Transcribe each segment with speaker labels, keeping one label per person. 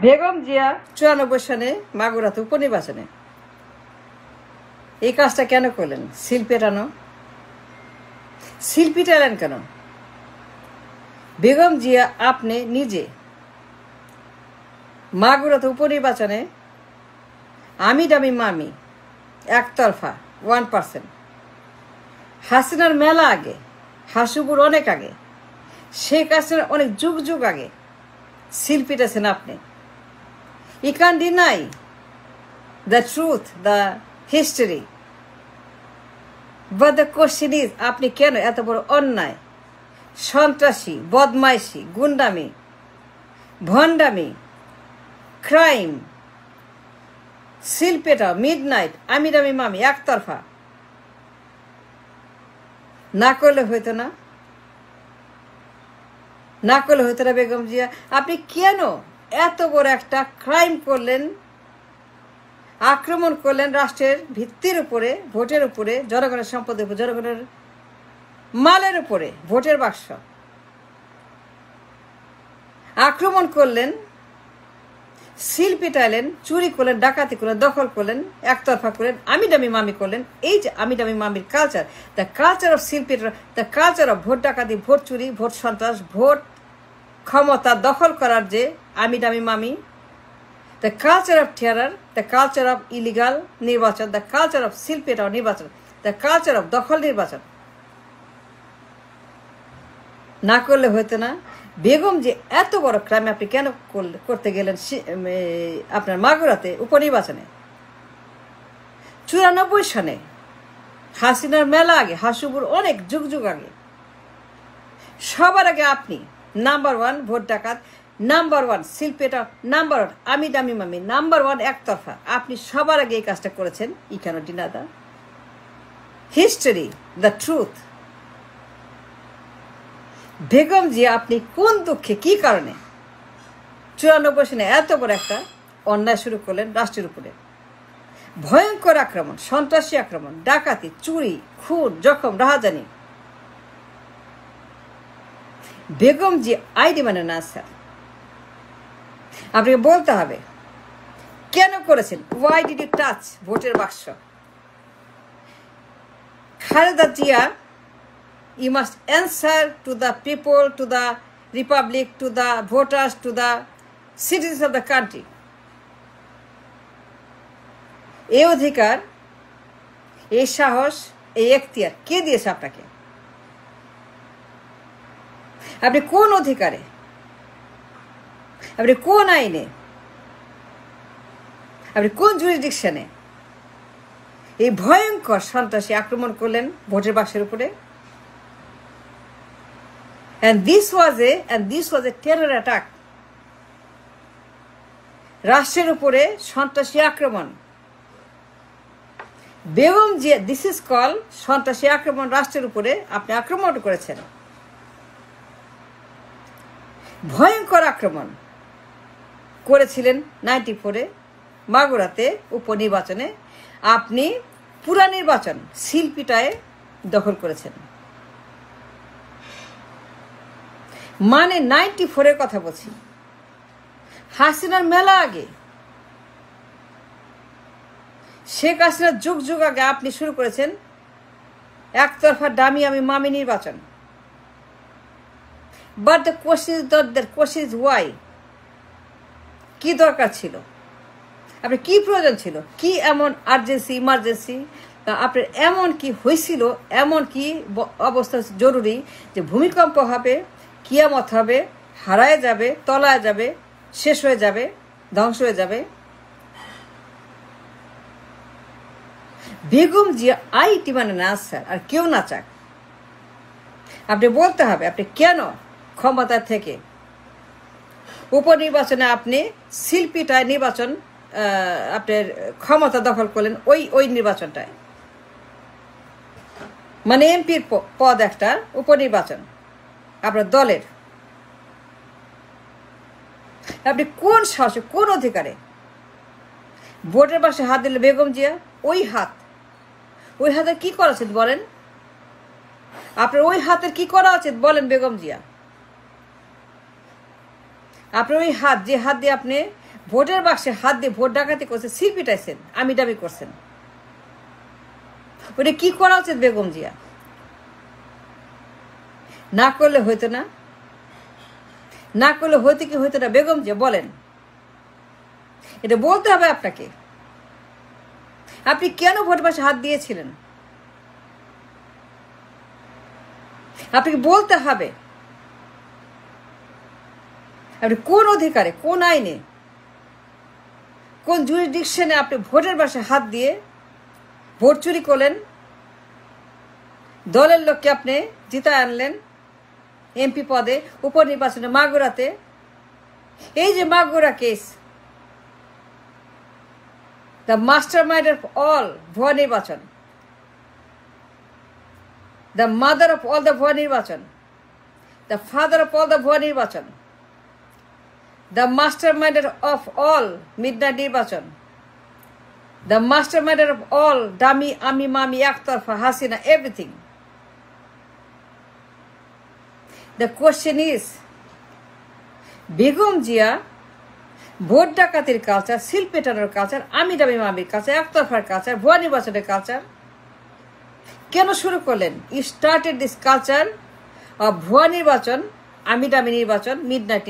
Speaker 1: বেগম জিয়া 94 সালে মাগুরাতে উপনির্বাচনে এই কাজটা কেন করলেন? সিল পেটানো। সিল পিটালেন কেন? বেগম জিয়া আপনি নিজে মাগুরাতে উপনির্বাচনে আমি ডামি মামি একতরফা 1%, হাসিনার মেলা আগে, হাসুবুর অনেক আগে, শেখ হাসিনার অনেক যুগ যুগ আগে সিল পিটেছেন আপনি। You can't deny the truth, the history. But the question is, আপনি কেন এত বড় অন্যায়, সন্ত্রাসী, বদমাইশি, গুন্ডামি, ভণ্ডামি, ক্রাইম, সিলপেটা, মিডনাইট, আমিরামি মামি একতরফা না করলে হইতো না? না করলে হইতো না বেগম জিয়া? আপনি কেন এত বড় একটা ক্রাইম করলেন, আক্রমণ করলেন রাষ্ট্রের ভিত্তির উপরে, ভোটের উপরে, জনগণের সম্পদের উপরে, জনগণের মালের উপরে, ভোটের বাক্স আক্রমণ করলেন, সিল পিটাইলেন, চুরি করলেন, ডাকাতি করলেন, দখল করলেন, একতরফা করলেন, আমি ডামি মামি করলেন। এই যে আমি ডামি মামির culture, the culture of seal পিটার, দ্য কালচার অফ ভোট ডাকাতি, ভোট চুরি, ভোট সন্ত্রাস, ভোট ক্ষমতা দখল করার যে আমি ডামি মামি, the culture of terror, the culture of illegal নির্বাচন, দ্য কালচার অফ সিল পিটার নির্বাচন, দ্য কালচার অফ দখল নির্বাচন না করলে হইতো না? বেগম যে এত বড় ক্রাইম আপনি কেন করতে গেলেন আপনার মাগুরাতে উপনির্বাচনে? 94 সালে হাসিনার মেলা আগে, হাসুবুর অনেক যুগ যুগ আগে, সবার আগে আপনি নাম্বার 1 ভোট ডাকাত, নাম্বার 1 সিলপেটা, নাম্বার 1 আমি ডামি মামি, নাম্বার 1 একতরফা। আপনি সবার আগে এই কাজটা করেছেন। ই কেন ডিনাদা হিস্টোরি, দ্য ট্রুথ। বেগম জি আপনি কোন দুঃখে, কি কারণে 94 সালে এত বড় একটা অন্যায় শুরু করলেন রাষ্ট্রের উপরে? ভয়ঙ্কর আক্রমণ, সন্ত্রাসী আক্রমণ, ডাকাতি, চুরি, খুন, জখম, রাহাজানি। বেগম জি আইডি মানে না স্যার, আপনাকে বলতে হবে কেন করেছেন। ওয়াই ডিড ইউ টাচ ভোটের বাক্স? Khaleda Zia, you must answer to the people, to the republic, to the voters, to the citizens of the country. এই অধিকার, এই সাহস, এই এখতিয়ার কে দিয়েছে আপনাকে? আপনি কোন অধিকারে, আপনি কোন আইনে, আপনি কোন জুরিডিকশনে এই ভয়ঙ্কর সন্ত্রাসী আক্রমণ করলেন ভোটের বাক্সের উপরে? And this was a terror attack. রাষ্ট্রের উপরে সন্ত্রাসী আক্রমণ। Begum Zia, this is call সন্ত্রাসী আক্রমণ। রাষ্ট্রের উপরে আপনি আক্রমণ করেছেন, ভয়ঙ্কর আক্রমণ করেছিলেন 94-এ মাগুরাতে উপনির্বাচনে। আপনি পুরা নির্বাচন সিল পিটায়ে দখল করেছেন। মানে 94-এর কথা বলছি, হাসিনার মেলা আগে, শেখ হাসিনার যুগ যুগ আগে আপনি শুরু করেছেন একতরফা ডামি আমি মামি নির্বাচন। But the question is Y? কি দরকার ছিল? আপনার কি প্রয়োজন ছিল? কি এমন আর্জেন্সি, ইমার্জেন্সি, আপনার এমন কি হয়েছিল, এমন কি অবস্থা জরুরি যে ভূমিকম্প হবে, কিয়ামত হবে, হারায় যাবে, তলায় যাবে, শেষ হয়ে যাবে, ধ্বংস হয়ে যাবে? বেগম জিয়া আইটি মানে না স্যার, আর কেউ না চাক। আপনি বলতে হবে আপনি কেন ক্ষমতা থেকে উপনির্বাচনে আপনি শিল্পীটায় নির্বাচন, আপনার ক্ষমতা দখল করলেন ওই নির্বাচনটায়। মানে এমপির পদ একটা উপনির্বাচন আপনার দলের। আপনি কোন সাহসে, কোন অধিকারে ভোটের বাক্সে হাত দিলে বেগম জিয়া? ওই হাতে কি করা উচিত বলেন? আপনার ওই হাতের কি করা উচিত বলেন বেগম জিয়া? আপনার ওই হাত, যে হাত দিয়ে আপনি ভোটের বাক্সে হাত দিয়ে ভোট ডাকাতি করছেন, সিল পিটাইছেন, আমি দাবি করছেন। ওটা কি করা উচিত বেগম জিয়া? না করলে হইতো না? না করলে হইতো কি হইতো না বেগম জিয়া বলেন? এটা বলতে হবে আপনাকে। আপনি কেন ভোট বাক্সে হাত দিয়েছিলেন? আপনাকে বলতে হবে আপনি কোন অধিকারে, কোন আইনে, কোন জুরিসডিকশনে আপনি ভোটের বাক্সে হাত দিয়ে ভোট চুরি করলেন, দলের লোককে আপনি জিতায় আনলেন এমপি পদে, উপনির্বাচনে মাগুরাতে। এই যে Magura case, the master mind of all ভুয়া নির্বাচন, the mother of all the ভুয়া নির্বাচন, the father of all the ভুয়া নির্বাচন, the master minder of all midnight নির্বাচন, the master minder of all dummy আমি মামি একতরফা Hasina, everything. The question is, Begum Zia vote ডাকাতির কালচার, সিল পেটানোর কালচার, আমি ডামি মামির কালচার, একতরফার কালচার, ভুয়া নির্বাচনের কালচার কেন শুরু করলেন? You started this culture of ভুয়া নির্বাচন, আমি ডামি নির্বাচন, মিডনাইট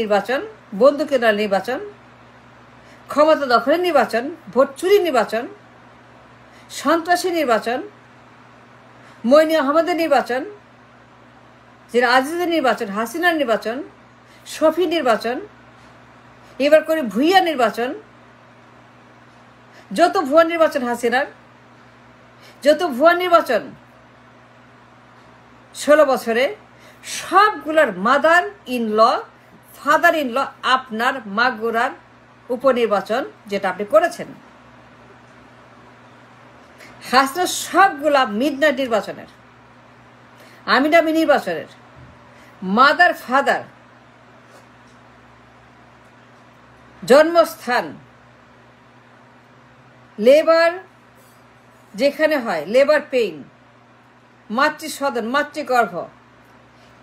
Speaker 1: নির্বাচন, বন্দুকের নির্বাচন, ক্ষমতা দখলের নির্বাচন, ভোট চুরি নির্বাচন, সন্ত্রাসী নির্বাচন, মইনি আহমদের নির্বাচন, যেটা আজিজের নির্বাচন, হাসিনার নির্বাচন, শফি নির্বাচন, এবার করে ভুইয়া নির্বাচন, যত ভুয়া নির্বাচন হাসিনার, যত ভুয়া নির্বাচন 16 বছরে, সবগুলোর mother in law, father in law আপনার মাগুরার উপনির্বাচন যেটা আপনি করেছেন। হাসিনা সবগুলা মিডনাইট নির্বাচনের, আমি ডামি নির্বাচনের, মাদার ফাদার, জন্মস্থান, লেবার যেখানে হয়, লেবার পেইন, মাতৃসদন, মাতৃগর্ভ,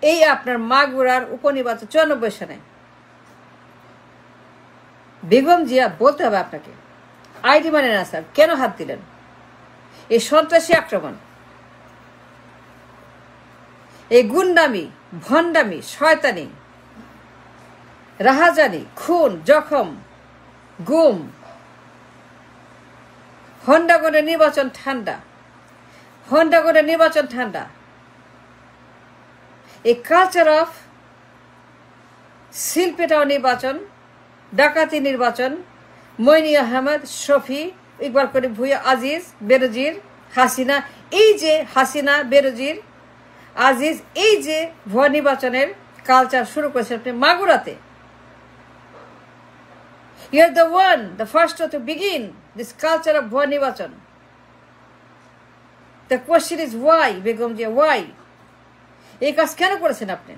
Speaker 1: এই আপনার মাগুরার উপনির্বাচন 94 সালে। বেগম জিয়া বলতে হবে আপনাকে, আইডি মানে না স্যার, কেন হাত দিলেন? এই সন্ত্রাসী আক্রমণ, এই গুন্ডামি, ভণ্ডামি, শয়তানি, রাহাজানি, খুন, জখম, গুম, হন্ডাগনের নির্বাচন ঠান্ডা, হন্ডাগনের নির্বাচন ঠান্ডা, এই কালচার অফ সিল পেটাও নির্বাচন, ডাকাতি নির্বাচন, মইনি আহমদ, শফি, ইকবাল করিম ভুইয়া, আজিজ, বেনজির, হাসিনা, এই যে হাসিনা, বেনজির, আজিজ, এই যে ভুয়া নির্বাচনের কালচার শুরু করেছেন আপনি মাগুরাতে। You are the one, the first to begin this culture of ভুয়া নির্বাচন। The question is why, Begum Zia, why? এই কাজ কেন করেছেন আপনি?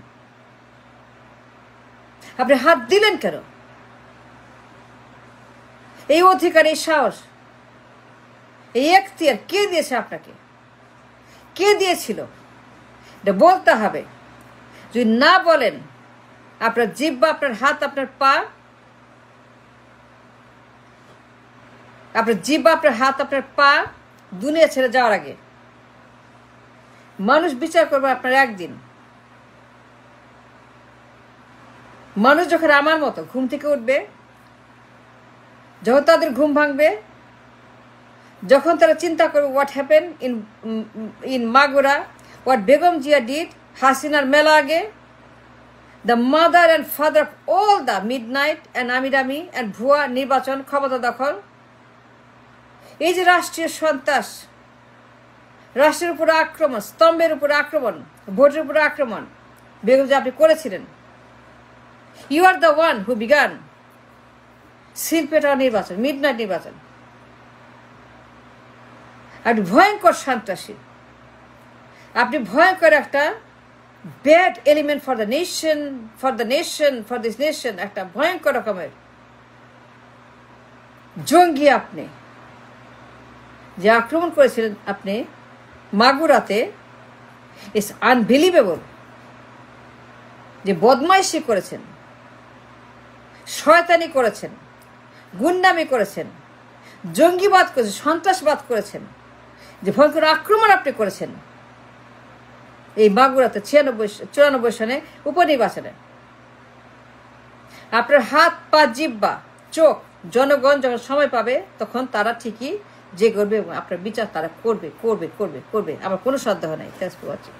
Speaker 1: আপনি হাত দিলেন কেন? এই অধিকার, এই সাহস, এই এখতিয়ার কে দিয়েছে আপনাকে? কে দিয়েছিল? এটা বলতে হবে। যদি না বলেন, আপনার জিহ্বা, আপনার হাত, আপনার পা, আপনার জিহ্বা, আপনার হাত, আপনার পা দুনিয়া ছেড়ে যাওয়ার আগে মানুষ বিচার করবে আপনার একদিন। মানুষ যখন আমার মতো ঘুম থেকে উঠবে, যখন তাদের ঘুম ভাঙবে, যখন তারা চিন্তা করবে what happen in Magura, what Begum Zia did হাসিনার মেলা আগে, the mother and father of all the midnight and আমিরামি অ্যান্ড ভুয়া নির্বাচন, ক্ষমতা দখল, এই যে রাষ্ট্রীয় সন্ত্রাস, রাষ্ট্রের উপরে আক্রমণ, স্তম্ভের উপরে আক্রমণ, ভোটের উপরে আক্রমণ বেগম জিয়া আপনি করেছিলেন। You are the one who began seal পেটাও নির্বাচন, মিডনাইট নির্বাচন। আপনি ভয়ঙ্কর সন্ত্রাসী, আপনি ভয়ঙ্কর একটা bad element for the nation, for this nation, একটা ভয়ঙ্কর রকমের জঙ্গি। আপনি যে আক্রমণ করেছিলেন আপনি মাগুরাতে, ইটস আনবিলিভেবল। যে বদমাইশি করেছেন, শয়তানি করেছেন, গুন্ডামি করেছেন, জঙ্গিবাদ করেছেন, সন্ত্রাসবাদ করেছেন, যে ভয়ঙ্কর আক্রমণ আপনি করেছেন এই মাগুরাতে 94 সনে উপনির্বাচনে। আপনার হাত পা জিহ্বা চোখ জনগণ যখন সময় পাবে তখন তারা ঠিকই যে করবে এবং আপনার বিচার তারা করবে করবে করবে করবে। আমার কোনো সন্দেহ নাই। Thanks for watching.